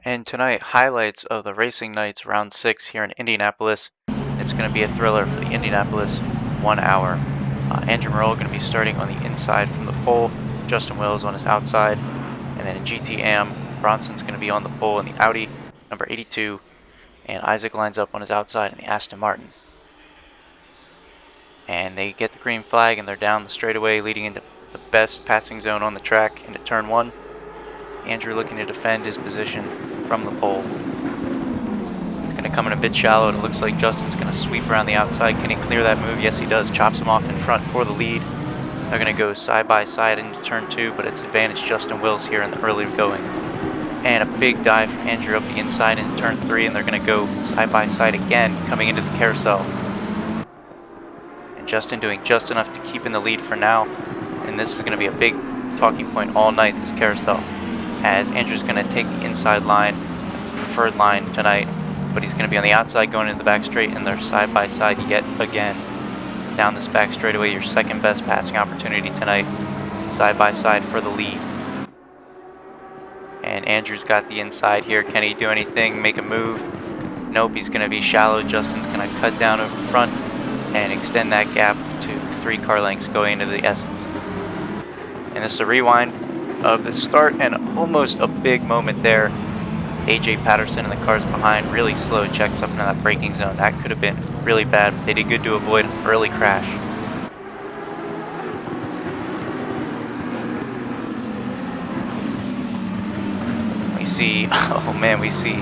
And tonight, highlights of the Racing Nights Round 6 here in Indianapolis. It's going to be a thriller for the Indianapolis 1 hour. Andrew Merle going to be starting on the inside from the pole, Justin Wills on his outside, and then in GTM, Bronson's going to be on the pole in the Audi, number 82, and Isaac lines up on his outside in the Aston Martin. And they get the green flag and they're down the straightaway leading into the best passing zone on the track into turn 1. Andrew looking to defend his position from the pole. It's going to come in a bit shallow, and it looks like Justin's going to sweep around the outside. Can he clear that move? Yes, he does. Chops him off in front for the lead. They're going to go side by side into turn 2, but it's advantage Justin Wills here in the early going. And a big dive from Andrew up the inside in turn 3, and they're going to go side by side again coming into the carousel. And Justin doing just enough to keep in the lead for now, and this is going to be a big talking point all night, this carousel, as Andrew's going to take the inside line, preferred line tonight, but he's going to be on the outside going into the back straight, and they're side by side yet again. Down this back straightaway, your second best passing opportunity tonight, side by side for the lead. And Andrew's got the inside here. Can he do anything, make a move? Nope, he's going to be shallow. Justin's going to cut down over front and extend that gap to 3 car lengths going into the S's. And this is a rewind of the start, and almost a big moment there. AJ Patterson and the cars behind really slow, checks up into that braking zone. That could have been really bad, but they did good to avoid an early crash. We see, we see,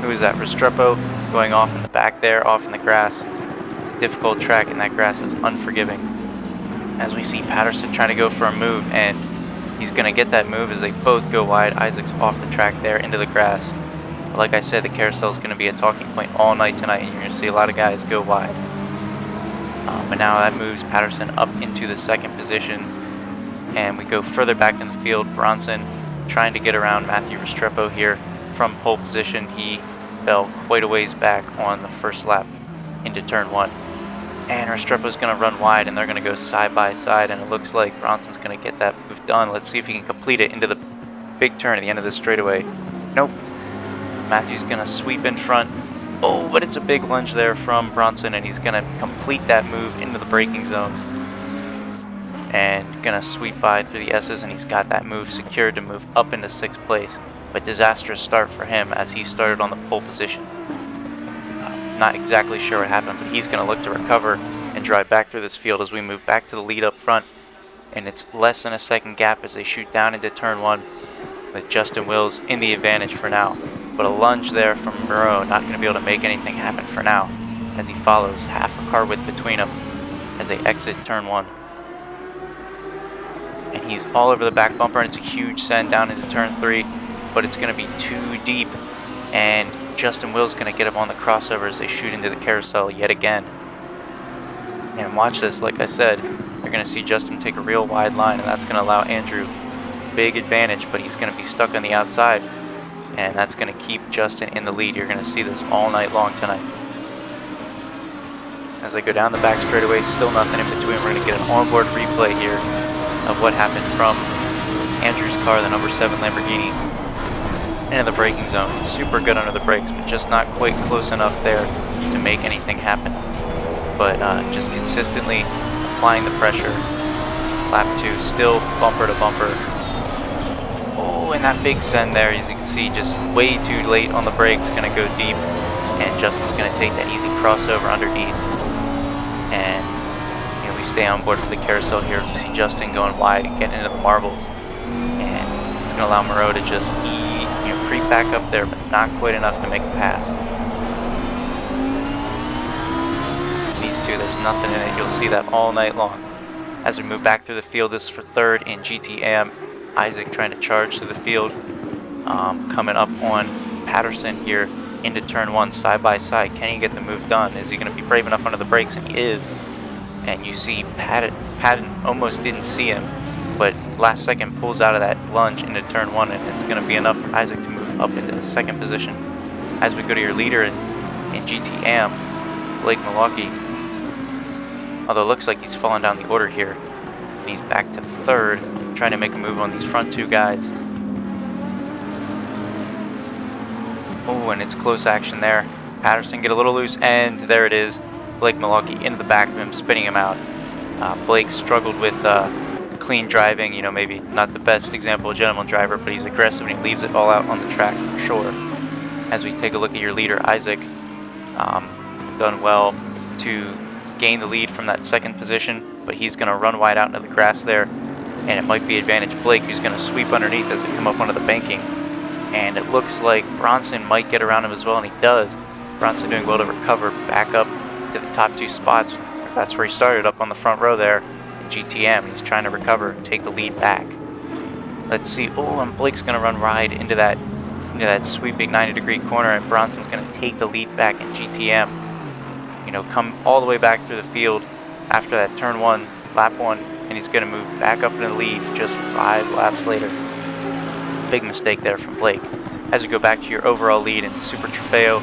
who is that? Restrepo going off in the back there, off in the grass. It's a difficult track, and that grass is unforgiving. As we see Patterson trying to go for a move, and he's going to get that move as they both go wide. Isaac's off the track there into the grass. But like I said, the carousel is going to be a talking point all night tonight, and you're going to see a lot of guys go wide. But now that moves Patterson up into the second position, and we go further back in the field. Bronson trying to get around Matthew Restrepo here from pole position. He fell quite a ways back on the first lap into turn 1. And Restrepo's going to run wide, and they're going to go side by side, and it looks like Bronson's going to get that move done. Let's see if he can complete it into the big turn at the end of the straightaway. Nope. Matthew's going to sweep in front. Oh, but it's a big lunge there from Bronson, and he's going to complete that move into the braking zone. And going to sweep by through the S's, and he's got that move secured to move up into 6th place. But disastrous start for him as he started on the pole position. Not exactly sure what happened, but he's going to look to recover and drive back through this field as we move back to the lead up front. And it's less than a second gap as they shoot down into turn 1 with Justin Wills in the advantage for now. But a lunge there from Moreau, not going to be able to make anything happen for now as he follows half a car width between them as they exit turn 1. And he's all over the back bumper, and it's a huge send down into turn 3, but it's going to be too deep, and Justin Wills going to get up on the crossover as they shoot into the carousel yet again. And watch this, like I said, you're going to see Justin take a real wide line, and that's going to allow Andrew big advantage, but he's going to be stuck on the outside, and that's going to keep Justin in the lead. You're going to see this all night long tonight. As they go down the back straightaway, still nothing in between. We're going to get an onboard replay here of what happened from Andrew's car, the number 7 Lamborghini, into the braking zone. Super good under the brakes, but just not quite close enough there to make anything happen. But just consistently applying the pressure. Lap 2, still bumper to bumper. Oh, and that big send there, as you can see, just way too late on the brakes, going to go deep, and Justin's going to take that easy crossover underneath. And we stay on board for the carousel here. You see Justin going wide and getting into the marbles, and it's going to allow Moreau to just creep back up there, but not quite enough to make a pass. These two, there's nothing in it. You'll see that all night long. As we move back through the field, this is for 3rd in GTM. Isaac trying to charge through the field, coming up on Patterson here into turn 1 side by side. Can he get the move done? Is he going to be brave enough under the brakes? And he is. And you see Patton almost didn't see him, but last second pulls out of that lunge into turn 1, and it's going to be enough for Isaac to move up into the 2nd position. As we go to your leader in GTM, Blake Milwaukee, although it looks like he's fallen down the order here, and he's back to 3rd, trying to make a move on these front 2 guys. Oh, and it's close action there. Patterson get a little loose, and there it is. Blake Milwaukee into the back of him, spinning him out. Blake struggled with clean driving, maybe not the best example of gentleman driver, but he's aggressive and he leaves it all out on the track for sure. As we take a look at your leader, Isaac, done well to gain the lead from that second position, but he's going to run wide out into the grass there, and it might be advantage Blake, who's going to sweep underneath as they come up onto the banking. And it looks like Bronson might get around him as well, and he does. Bronson doing well to recover back up to the top two spots. That's where he started, up on the front row there in GTM. He's trying to recover and take the lead back. Let's see. Oh, and Blake's going to run wide into that sweeping 90-degree corner, and Bronson's going to take the lead back in GTM. Come all the way back through the field after that turn 1, lap 1, and he's going to move back up into the lead just 5 laps later. Big mistake there from Blake. As you go back to your overall lead in Super Trofeo,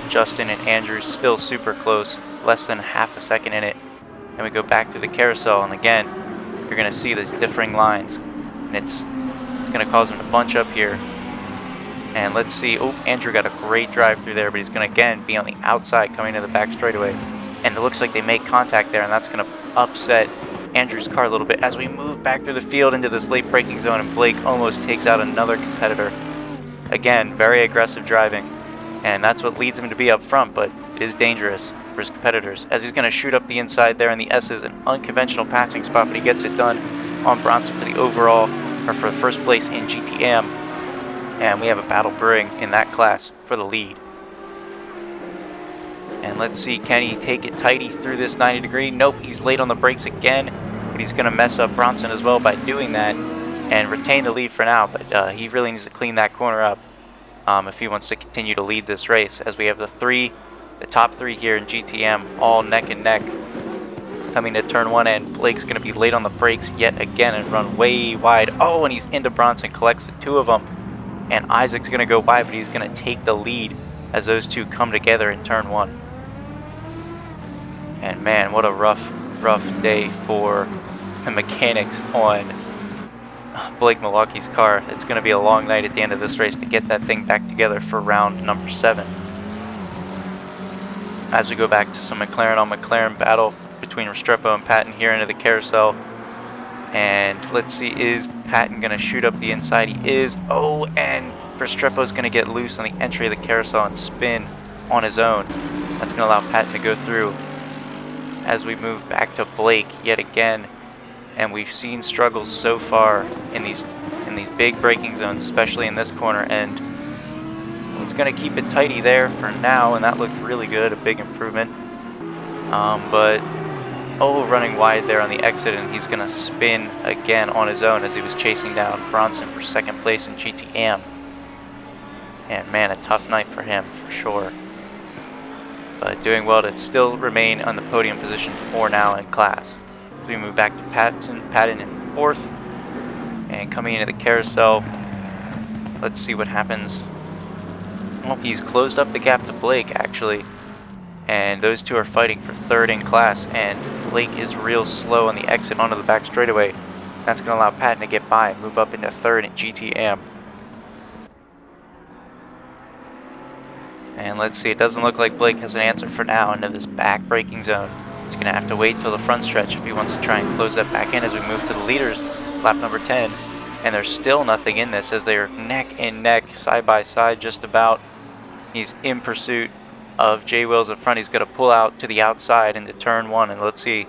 Justin and Andrew still super close, less than half a second in it. And we go back through the carousel, and again, you're going to see these differing lines, and it's going to cause them to bunch up here. And let's see. Oh, Andrew got a great drive through there, but he's going to again be on the outside coming to the back straightaway. And it looks like they make contact there, and that's going to upset Andrew's car a little bit as we move back through the field into this late braking zone, and Blake almost takes out another competitor. Again, very aggressive driving, and that's what leads him to be up front, but it is dangerous for his competitors as he's going to shoot up the inside there in the S's, an unconventional passing spot, but he gets it done on Bronson for the overall, or for the first place in GTM. And we have a battle brewing in that class for the lead. And let's see, can he take it tighty through this 90-degree? Nope, he's late on the brakes again, but he's going to mess up Bronson as well by doing that and retain the lead for now. But he really needs to clean that corner up if he wants to continue to lead this race, as we have the top three here in GTM all neck and neck coming to turn 1, and Blake's going to be late on the brakes yet again and run way wide. Oh, and he's into Bronson, collects the two of them. And Isaac's going to go wide, but he's going to take the lead as those two come together in turn 1. And man, what a rough day for the mechanics on Blake Milwaukee's car. It's going to be a long night at the end of this race to get that thing back together for round number 7. As we go back to some McLaren on McLaren battle between Restrepo and Patton here into the carousel. And let's see, is Patton going to shoot up the inside? He is. Oh, and Restrepo's going to get loose on the entry of the carousel and spin on his own. That's going to allow Patton to go through. As we move back to Blake yet again, and we've seen struggles so far in these big braking zones, especially in this corner, and he's going to keep it tighty there for now, and that looked really good, a big improvement. But running wide there on the exit, and he's going to spin again on his own as he was chasing down Bronson for second place in GTM. And man, a tough night for him for sure. But doing well to still remain on the podium position for now in class. So we move back to Patton in 4th, and coming into the carousel, let's see what happens. Well, he's closed up the gap to Blake actually, and those two are fighting for 3rd in class, and Blake is real slow on the exit onto the back straightaway. That's going to allow Patton to get by and move up into 3rd in GTM. And let's see, it doesn't look like Blake has an answer for now into this back braking zone. He's going to have to wait till the front stretch if he wants to try and close that back in as we move to the leaders, lap number 10. And there's still nothing in this as they are neck and neck, side by side just about. He's in pursuit of Jay Wills in front. He's going to pull out to the outside into turn 1. And let's see,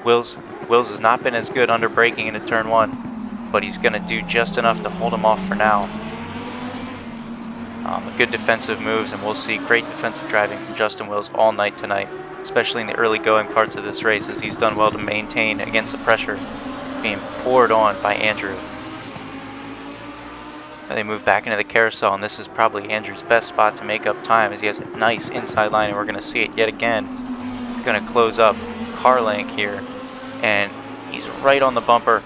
Wills has not been as good under braking into turn 1, but he's going to do just enough to hold him off for now. Good defensive moves, and we'll see great defensive driving from Justin Wills all night tonight, especially in the early going parts of this race, as he's done well to maintain against the pressure being poured on by Andrew. They move back into the carousel, and this is probably Andrew's best spot to make up time as he has a nice inside line, and we're going to see it yet again. He's going to close up car length here, and he's right on the bumper,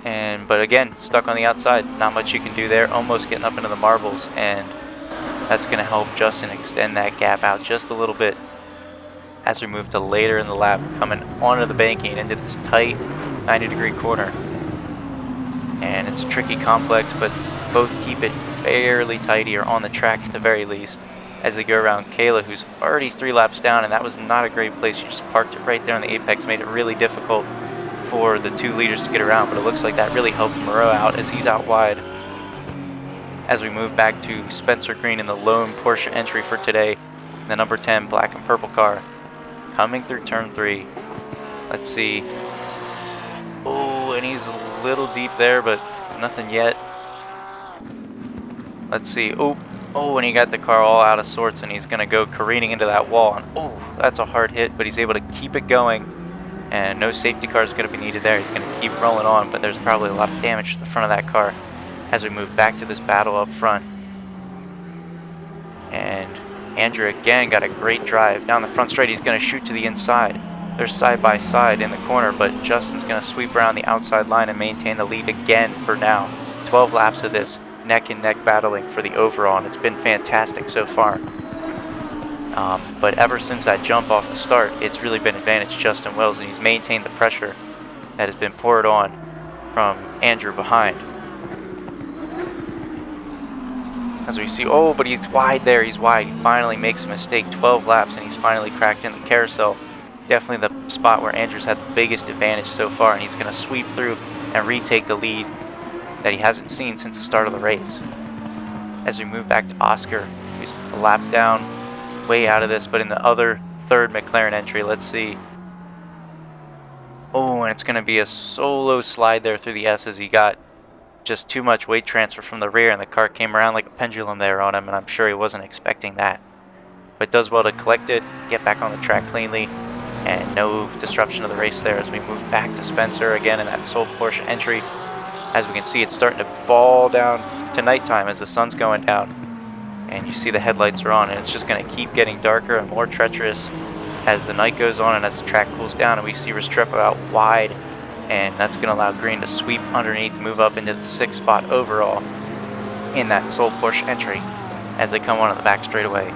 but again, stuck on the outside. Not much you can do there, almost getting up into the marbles, and that's going to help Justin extend that gap out just a little bit as we move to later in the lap, coming onto the banking into this tight 90-degree corner. And it's a tricky complex, but both keep it fairly tidy, or on the track at the very least, as they go around Kayla, who's already 3 laps down, and that was not a great place. She just parked it right there on the apex, made it really difficult for the 2 leaders to get around, but it looks like that really helped Moreau out as he's out wide. As we move back to Spencer Green in the lone Porsche entry for today, the number 10 black and purple car, coming through turn 3. Let's see. Oh, and he's a little deep there, but nothing yet. Let's see. Oh, and he got the car all out of sorts, and he's going to go careening into that wall. And oh, that's a hard hit, but he's able to keep it going. And no safety car is going to be needed there. He's going to keep rolling on, but there's probably a lot of damage to the front of that car as we move back to this battle up front. And Andrew again got a great drive. Down the front straight, he's going to shoot to the inside. They're side by side in the corner, but Justin's going to sweep around the outside line and maintain the lead again for now. 12 laps of this neck and neck battling for the overall, and it's been fantastic so far. But ever since that jump off the start, it's really been advantage Justin Wills, and he's maintained the pressure that has been poured on from Andrew behind. As we see, oh, but he's wide there, he's wide. He finally makes a mistake, 12 laps, and he's finally cracked in the carousel. Definitely the spot where Andrew's had the biggest advantage so far, and he's going to sweep through and retake the lead that he hasn't seen since the start of the race. As we move back to Oscar, he's a lap down, way out of this, but in the other third McLaren entry, let's see. Oh, and it's going to be a solo slide there through the S's. He got just too much weight transfer from the rear, and the car came around like a pendulum there on him, and I'm sure he wasn't expecting that. But does well to collect it, get back on the track cleanly, and no disruption of the race there as we move back to Spencer again in that sole Porsche entry. As we can see, it's starting to fall down to nighttime as the sun's going down, and you see the headlights are on, and it's just going to keep getting darker and more treacherous as the night goes on and as the track cools down. And we see Restrepo out wide, and that's going to allow Green to sweep underneath, move up into the 6th spot overall in that sole Porsche entry as they come on to the back straightaway.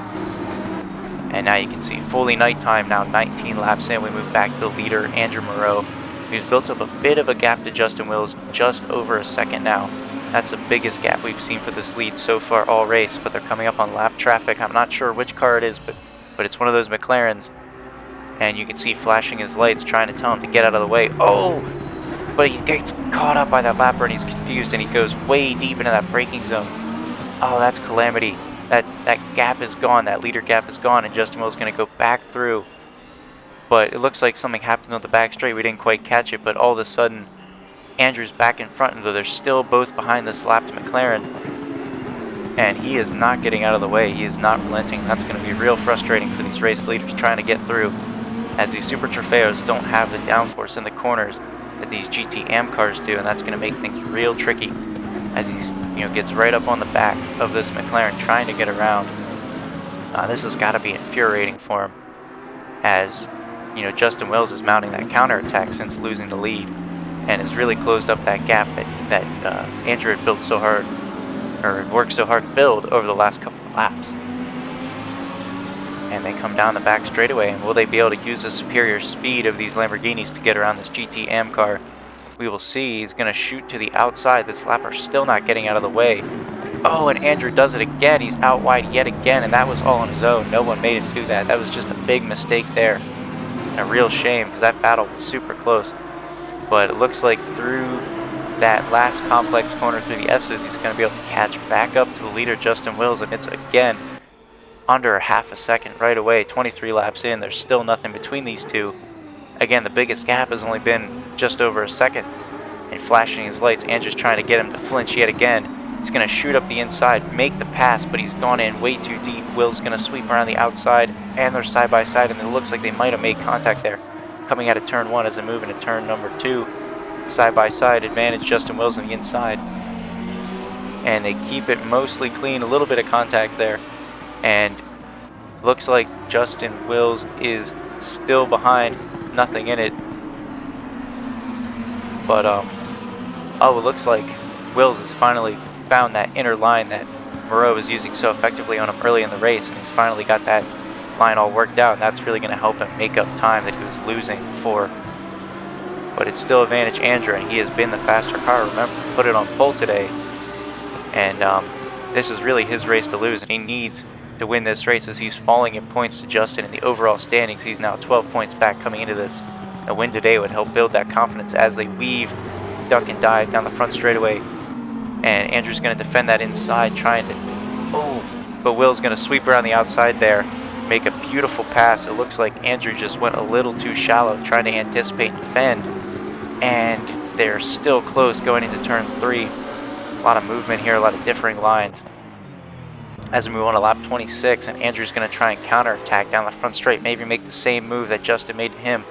And now you can see fully nighttime now, 19 laps in. We move back to the leader, Andrew Moreau, who's built up a bit of a gap to Justin Wills, just over a second now. That's the biggest gap we've seen for this lead so far all race, but they're coming up on lap traffic. I'm not sure which car it is, but it's one of those McLarens. And you can see flashing his lights, trying to tell him to get out of the way. Oh, but he gets caught up by that lapper, and he's confused, and he goes way deep into that braking zone. Oh, that's calamity. That gap is gone, that leader gap is gone, and Justin Wills is going to go back through. But it looks like something happens on the back straight. We didn't quite catch it, but all of a sudden, Andrew's back in front, and though they're still both behind this lapped McLaren, and he is not getting out of the way. He is not relenting. That's going to be real frustrating for these race leaders trying to get through, as these Super Trofeos don't have the downforce in the corners that these GT Am cars do, and that's going to make things real tricky as he gets right up on the back of this McLaren trying to get around. This has got to be infuriating for him, as Justin Wills is mounting that counterattack since losing the lead, and has really closed up that gap that Andrew had built so hard, or worked so hard to build over the last couple of laps. And they come down the back straightaway, and will they be able to use the superior speed of these Lamborghinis to get around this GT Am car? We will see. He's going to shoot to the outside. This lapper still not getting out of the way. Oh, and Andrew does it again. He's out wide yet again, and that was all on his own. No one made him do that. That was just a big mistake there. And a real shame, because that battle was super close. But it looks like through that last complex corner through the S's, he's going to be able to catch back up to the leader, Justin Wills, and it's again under a half a second right away. 23 laps in, there's still nothing between these two. Again, the biggest gap has only been just over a second. And flashing his lights, Andrew's trying to get him to flinch yet again. He's going to shoot up the inside, make the pass, but he's gone in way too deep. Will's going to sweep around the outside, and they're side by side, and it looks like they might have made contact there. Coming out of turn 1 as they move into turn number 2. Side by side, advantage Justin Wills on the inside. And they keep it mostly clean, a little bit of contact there. And looks like Justin Wills is still behind, nothing in it. But, it looks like Wills has finally found that inner line that Moreau was using so effectively on him early in the race, and he's finally got that line all worked out, and that's really going to help him make up time that he was losing before. But it's still advantage Andrew, and he has been the faster car. Remember, put it on pole today, and This is really his race to lose, and he needs to win this race as he's falling in points to Justin in the overall standings. He's now 12 points back coming into this. A win today would help build that confidence as they weave, duck and dive down the front straightaway. And Andrew's going to defend that inside, trying to, but Will's going to sweep around the outside there, make a beautiful pass. It looks like Andrew just went a little too shallow, trying to anticipate and defend. And they're still close going into turn 3. A lot of movement here, a lot of differing lines. As we move on to lap 26, and Andrew's going to try and counterattack down the front straight, maybe make the same move that Justin made to him.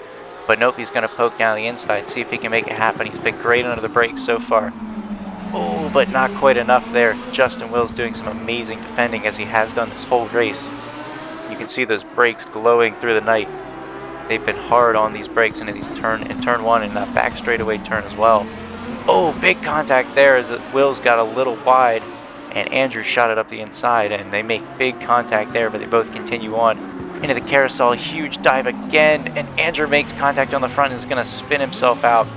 But nope, he's going to poke down the inside, see if he can make it happen. He's been great under the brakes so far. Oh, but not quite enough there. Justin Will's doing some amazing defending as he has done this whole race. You can see those brakes glowing through the night. They've been hard on these brakes into these turn 1 and that back straightaway turn as well. Oh, big contact there as Will's got a little wide and Andrew shot it up the inside, and they make big contact there, but they both continue on into the carousel. Huge dive again, and Andrew makes contact on the front and is going to spin himself out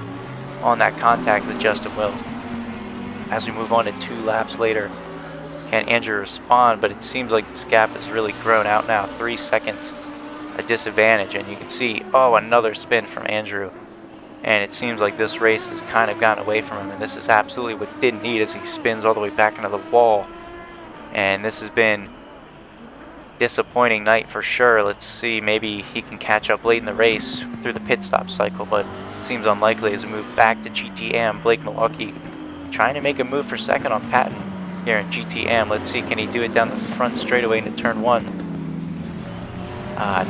on that contact with Justin Wills. As we move on to 2 laps later, can Andrew respond? But it seems like this gap has really grown out now. 3 seconds a disadvantage, and you can see, another spin from Andrew. And it seems like this race has kind of gotten away from him, and this is absolutely what he didn't need as he spins all the way back into the wall. And this has been disappointing night for sure. Let's see, maybe he can catch up late in the race through the pit stop cycle, but it seems unlikely as we move back to GTM. Blake Milwaukee trying to make a move for second on Patton here in GTM. Let's see, can he do it down the front straightaway into turn 1?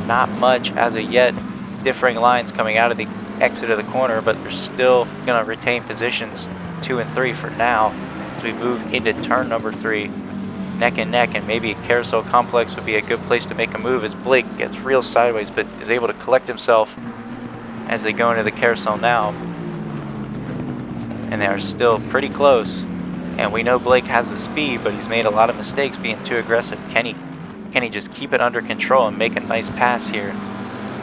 Not much as of yet. Differing lines coming out of the exit of the corner, but they're still going to retain positions 2 and 3 for now as we move into turn number 3, neck and neck, and maybe a carousel complex would be a good place to make a move as Blake gets real sideways but is able to collect himself as they go into the carousel now. And they are still pretty close, and we know Blake has the speed, but he's made a lot of mistakes being too aggressive. Can he just keep it under control and make a nice pass here?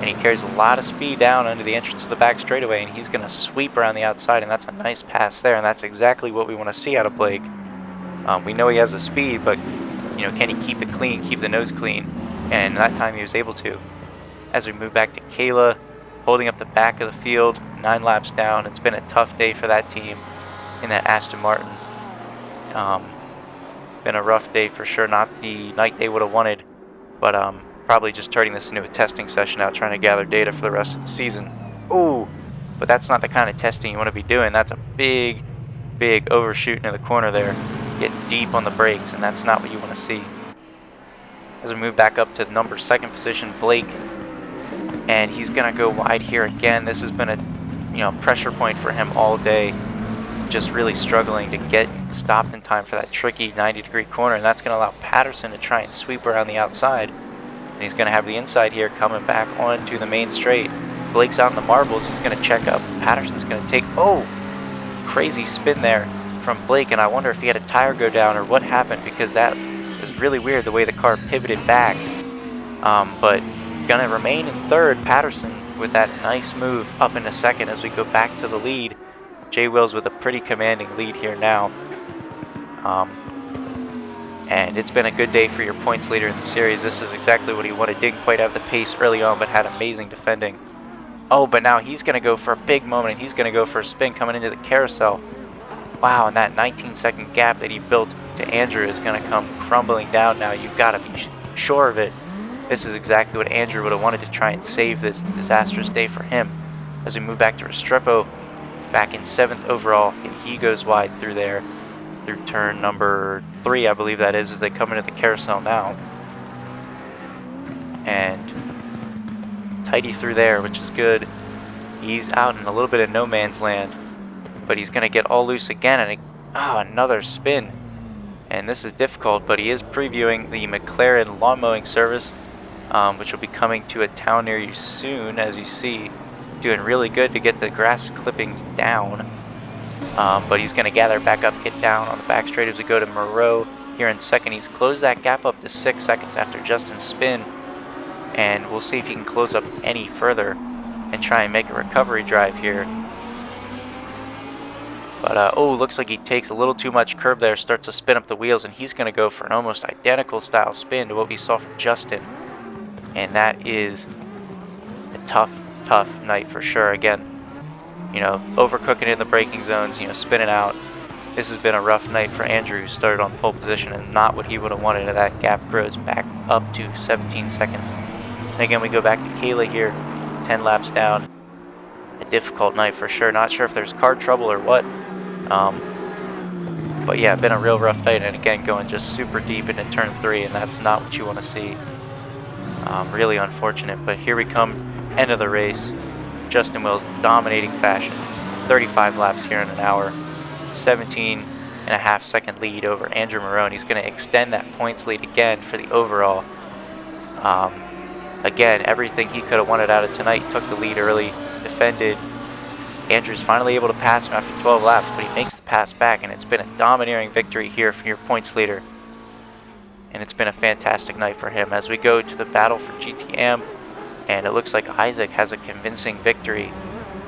And he carries a lot of speed down under the entrance of the back straightaway, and he's going to sweep around the outside, and that's a nice pass there, and that's exactly what we want to see out of Blake. We know he has the speed, but can he keep it clean, keep the nose clean? And that time he was able to. As we move back to Kayla, holding up the back of the field, 9 laps down. It's been a tough day for that team in that Aston Martin. Been a rough day for sure, not the night they would have wanted, but probably just turning this into a testing session out, trying to gather data for the rest of the season. Ooh, but that's not the kind of testing you want to be doing. That's a big overshoot into the corner there. Getting deep on the brakes, and that's not what you want to see. As we move back up to the number 2nd position, Blake, and he's going to go wide here again. This has been a pressure point for him all day. Just really struggling to get stopped in time for that tricky 90-degree corner, and that's going to allow Patterson to try and sweep around the outside. And he's going to have the inside here coming back onto the main straight. Blake's out in the marbles. He's going to check up. Patterson's going to take, crazy spin there from Blake. And I wonder if he had a tire go down or what happened, because that was really weird the way the car pivoted back. But going to remain in 3rd, Patterson with that nice move up into 2nd as we go back to the lead. Jay Wills with a pretty commanding lead here now. And it's been a good day for your points leader in the series. This is exactly what he wanted. Didn't quite have the pace early on, but had amazing defending. But now he's going to go for a big moment, and he's going to go for a spin coming into the carousel. Wow, and that 19-second gap that he built to Andrew is going to come crumbling down now. You've got to be sure of it. This is exactly what Andrew would have wanted to try and save this disastrous day for him. As we move back to Restrepo, back in 7th overall, and he goes wide through there. Through turn number 3, I believe that is, as they come into the carousel now. And tidy through there, which is good. He's out in a little bit of no man's land, but he's going to get all loose again, and another spin. And this is difficult, but he is previewing the McLaren lawn mowing service, which will be coming to a town near you soon, as you see. Doing really good to get the grass clippings down. But he's going to gather back up, get down on the back straight as we go to Moreau here in 2nd. He's closed that gap up to 6 seconds after Justin's spin, and we'll see if he can close up any further and try and make a recovery drive here. But, oh, looks like he takes a little too much curb there, starts to spin up the wheels, and he's going to go for an almost identical style spin to what we saw from Justin. And that is a tough, tough night for sure. Again, overcooking in the braking zones, spinning out. This has been a rough night for Andrew, who started on pole position and not what he would have wanted. That gap grows back up to 17 seconds. And again, we go back to Kayla here, 10 laps down. A difficult night for sure. Not sure if there's car trouble or what. But yeah, been a real rough night. And again, going just super deep into turn 3, and that's not what you want to see. Really unfortunate. But here we come, end of the race. Justin Wills dominating fashion. 35 laps here in an hour. 17.5-second lead over Andrew Marone. He's going to extend that points lead again for the overall. Again, everything he could have wanted out of tonight. Took the lead early, defended. Andrew's finally able to pass him after 12 laps, but he makes the pass back, and it's been a domineering victory here from your points leader. And it's been a fantastic night for him. As we go to the battle for GTM, and it looks like Isaac has a convincing victory,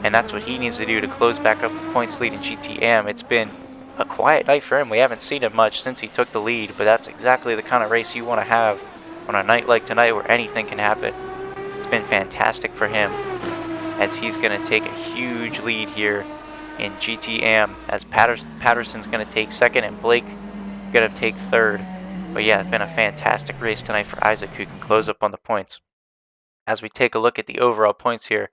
and that's what he needs to do to close back up the points lead in GTM. It's been a quiet night for him. We haven't seen him much since he took the lead, but that's exactly the kind of race you want to have on a night like tonight where anything can happen. It's been fantastic for him, as he's going to take a huge lead here in GTM, as Patterson's going to take second and Blake going to take third. But yeah, it's been a fantastic race tonight for Isaac, who can close up on the points. As we take a look at the overall points here,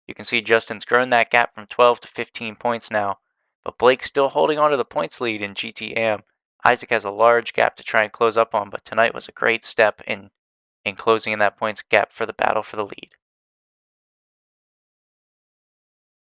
you can see Justin's grown that gap from 12 to 15 points now, but Blake's still holding on to the points lead in GTM. Isaac has a large gap to try and close up on, but tonight was a great step in closing in that points gap for the battle for the lead.